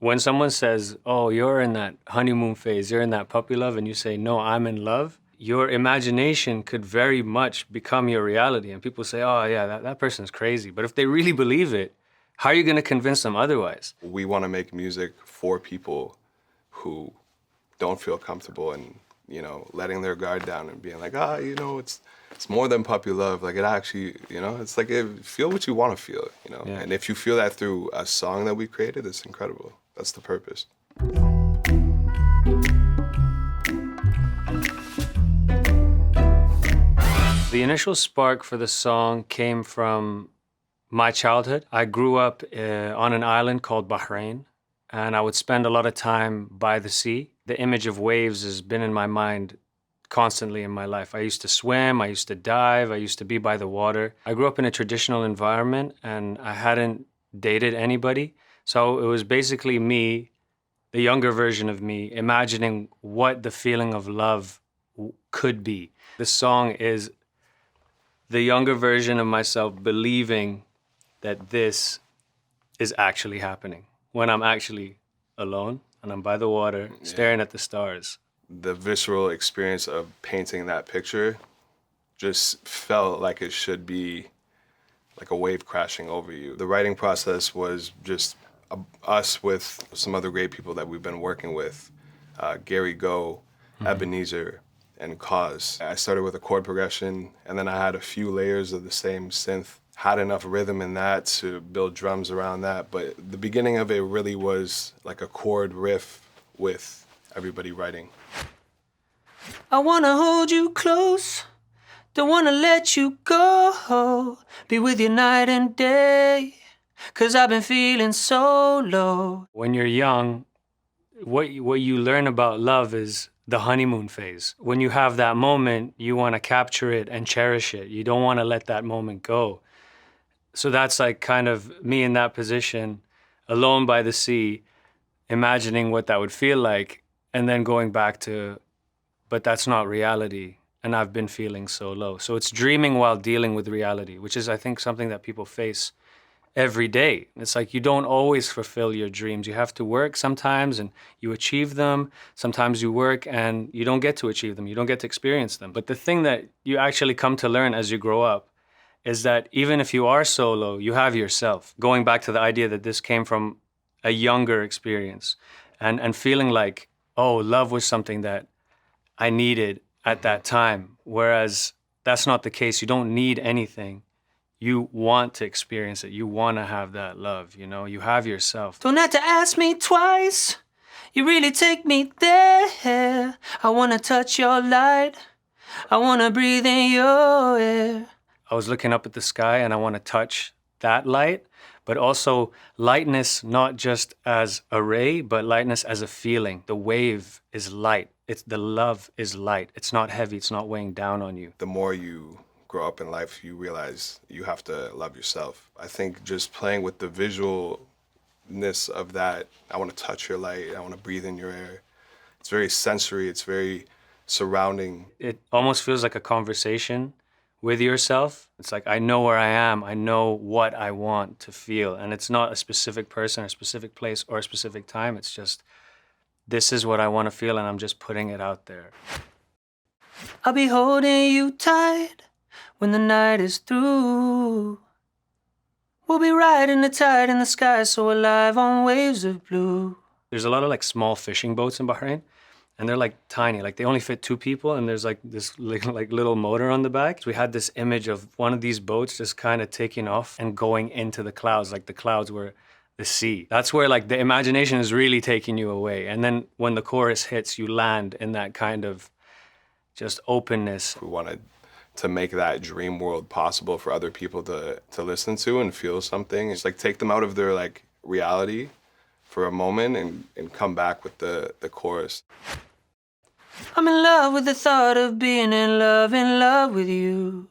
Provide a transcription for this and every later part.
When someone says, oh, you're in that honeymoon phase, you're in that puppy love, and you say, no, I'm in love, your imagination could very much become your reality. And people say, oh, yeah, that person's crazy. But if they really believe it, how are you going to convince them otherwise? We want to make music for people who don't feel comfortable and, letting their guard down and being like, it's more than puppy love. Like, it actually, it's like, feel what you want to feel, Yeah. And if you feel that through a song that we created, it's incredible. That's the purpose. The initial spark for the song came from my childhood. I grew up on an island called Bahrain, and I would spend a lot of time by the sea. The image of waves has been in my mind constantly in my life. I used to swim, I used to dive, I used to be by the water. I grew up in a traditional environment and I hadn't dated anybody. So it was basically me, the younger version of me, imagining what the feeling of love could be. The song is the younger version of myself believing that this is actually happening when I'm actually alone and I'm by the water staring at the stars. The visceral experience of painting that picture just felt like it should be like a wave crashing over you. The writing process was just us with some other great people that we've been working with, Gary Go, Ebenezer, and KOZ. I started with a chord progression, and then I had a few layers of the same synth. Had enough rhythm in that to build drums around that, but the beginning of it really was like a chord riff with everybody writing. I wanna hold you close, don't wanna let you go, be with you night and day, 'cause I've been feeling so low. When you're young, what you learn about love is the honeymoon phase. When you have that moment, you want to capture it and cherish it. You don't want to let that moment go. So that's like kind of me in that position, alone by the sea, imagining what that would feel like, and then going back to, but that's not reality, and I've been feeling so low. So it's dreaming while dealing with reality, which is, I think, something that people face every day. It's like you don't always fulfill your dreams. You have to work sometimes and you achieve them. Sometimes you work and you don't get to achieve them. You don't get to experience them. But the thing that you actually come to learn as you grow up is that even if you are solo, you have yourself. Going back to the idea that this came from a younger experience and feeling like, oh, love was something that I needed at that time. Whereas that's not the case. You don't need anything. You want to experience it. You want to have that love, you have yourself. Don't have to ask me twice, you really take me there. I wanna touch your light, I wanna breathe in your air. I was looking up at the sky and I want to touch that light, but also lightness, not just as a ray, but lightness as a feeling. The wave is light. The love is light. It's not heavy. It's not weighing down on you. The more you grow up in life, you realize you have to love yourself. I think just playing with the visualness of that, I want to touch your light, I want to breathe in your air. It's very sensory, it's very surrounding. It almost feels like a conversation with yourself. It's like, I know where I am, I know what I want to feel. And it's not a specific person or a specific place or a specific time. It's just, this is what I want to feel and I'm just putting it out there. I'll be holding you tight when the night is through. We'll be riding the tide in the sky, so alive on waves of blue. There's a lot of like small fishing boats in Bahrain, and they're like tiny, like they only fit 2 people, and there's like this like little motor on the back. So we had this image of one of these boats just kind of taking off and going into the clouds, like the clouds were the sea. That's where like the imagination is really taking you away. And then when the chorus hits, you land in that kind of just openness. We wanted to make that dream world possible for other people to listen to and feel something. It's like take them out of their like reality for a moment and come back with the chorus. I'm in love with the thought of being in love with you.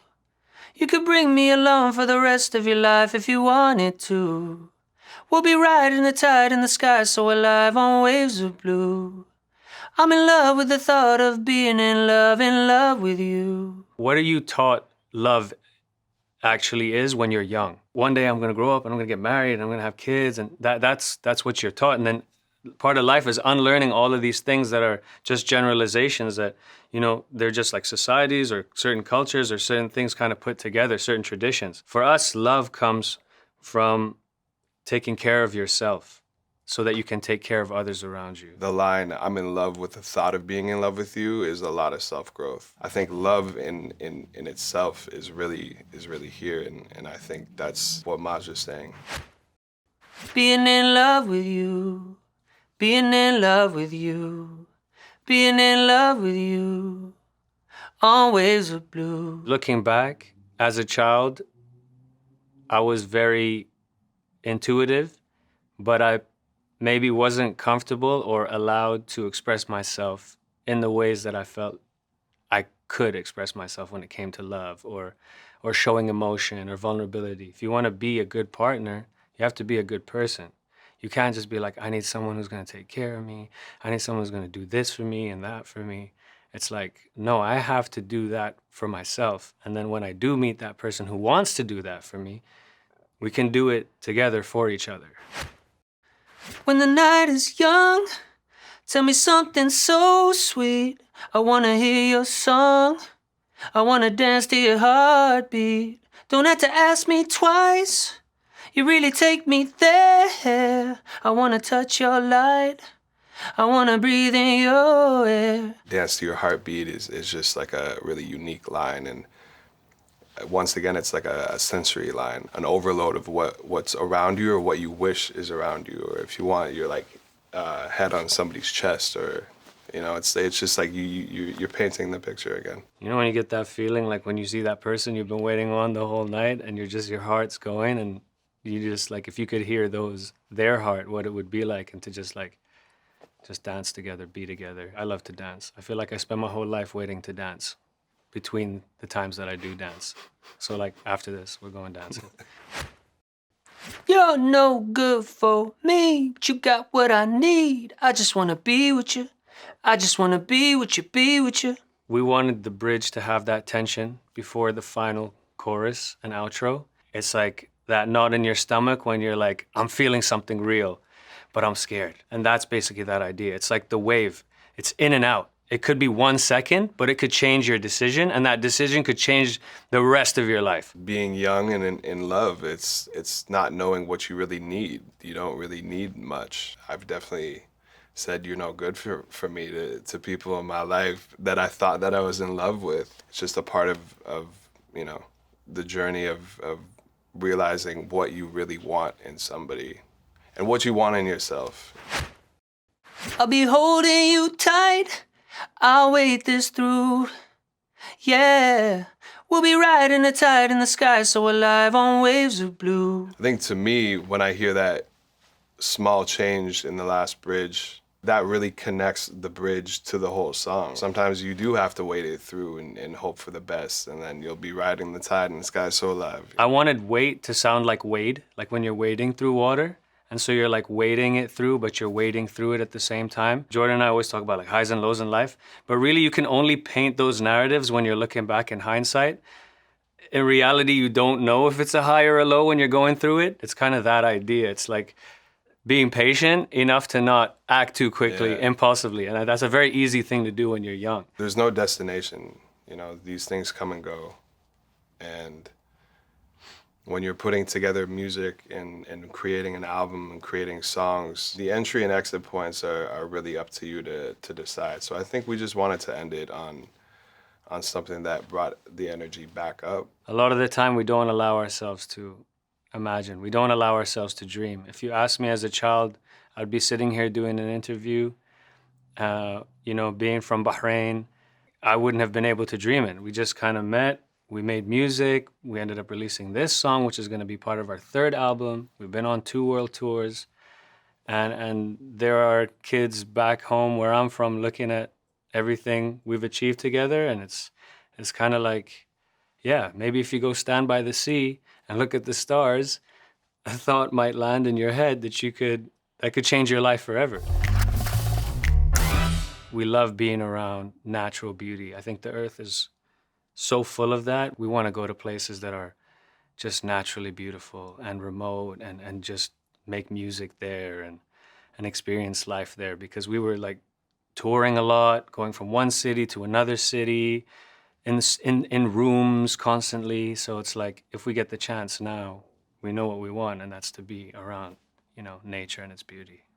You could bring me along for the rest of your life if you wanted to. We'll be riding the tide in the sky, so alive on waves of blue. I'm in love with the thought of being in love with you. What are you taught love actually is when you're young? One day I'm gonna grow up and I'm gonna get married and I'm gonna have kids, and that's what you're taught. And then part of life is unlearning all of these things that are just generalizations that, you know, they're just like societies or certain cultures or certain things kind of put together, certain traditions. For us, love comes from taking care of yourself so that you can take care of others around you. The line, I'm in love with the thought of being in love with you, is a lot of self-growth. I think love in itself is really here, and I think that's what Maj is saying. Being in love with you, being in love with you, being in love with you, on waves of blue. Looking back, as a child, I was very intuitive, but I maybe wasn't comfortable or allowed to express myself in the ways that I felt I could express myself when it came to love or showing emotion or vulnerability. If you want to be a good partner, you have to be a good person. You can't just be like, I need someone who's going to take care of me. I need someone who's going to do this for me and that for me. It's like, no, I have to do that for myself. And then when I do meet that person who wants to do that for me, we can do it together for each other. When the night is young, tell me something so sweet. I wanna hear your song. I wanna dance to your heartbeat. Don't have to ask me twice. You really take me there. I wanna touch your light. I wanna breathe in your air. Dance to your heartbeat is just like a really unique line, and once again, it's like a sensory line, an overload of what's around you or what you wish is around you, or if you want, you're like head on somebody's chest, or you know, it's just like you're painting the picture again. You know when you get that feeling, like when you see that person you've been waiting on the whole night, and your heart's going, and you just like, if you could hear their heart, what it would be like, and to just dance together, be together. I love to dance. I feel like I spend my whole life waiting to dance between the times that I do dance. So like after this, we're going dancing. You're no good for me, but you got what I need. I just wanna be with you. I just wanna be with you, be with you. We wanted the bridge to have that tension before the final chorus and outro. It's like that knot in your stomach when you're like, I'm feeling something real, but I'm scared. And that's basically that idea. It's like the wave. It's in and out. It could be 1 second, but it could change your decision, and that decision could change the rest of your life. Being young and in love, it's not knowing what you really need. You don't really need much. I've definitely said you're no good for me to people in my life that I thought that I was in love with. It's just a part of you know, the journey of realizing what you really want in somebody and what you want in yourself. I'll be holding you tight. I'll wait this through. Yeah, we'll be riding the tide in the sky, so alive on waves of blue. I think to me, when I hear that small change in the last bridge, that really connects the bridge to the whole song. Sometimes you do have to wait it through and hope for the best, and then you'll be riding the tide in the sky so alive. I wanted wait to sound like wade, like when you're wading through water. And so you're like wading it through, but you're wading through it at the same time. Jordan and I always talk about like highs and lows in life, but really you can only paint those narratives when you're looking back in hindsight. In reality, you don't know if it's a high or a low when you're going through it. It's kind of that idea. It's like being patient enough to not act too quickly, impulsively. And that's a very easy thing to do when you're young. There's no destination. You know, these things come and go. And when you're putting together music and creating an album and creating songs, the entry and exit points are really up to you to decide. So I think we just wanted to end it on something that brought the energy back up. A lot of the time we don't allow ourselves to imagine. We don't allow ourselves to dream. If you ask me as a child, I'd be sitting here doing an interview, you know, being from Bahrain, I wouldn't have been able to dream it. We just kind of met. We made music. We ended up releasing this song, which is going to be part of our third album. We've been on 2 world tours. And there are kids back home where I'm from looking at everything we've achieved together. And it's kind of like, yeah, maybe if you go stand by the sea and look at the stars, a thought might land in your head that could change your life forever. We love being around natural beauty. I think the earth is so full of that. We want to go to places that are just naturally beautiful and remote and just make music there. and experience life there, because we were like touring a lot, going from one city to another city, in rooms constantly. So it's like, if we get the chance now, we know what we want, and that's to be around, you know, nature and its beauty.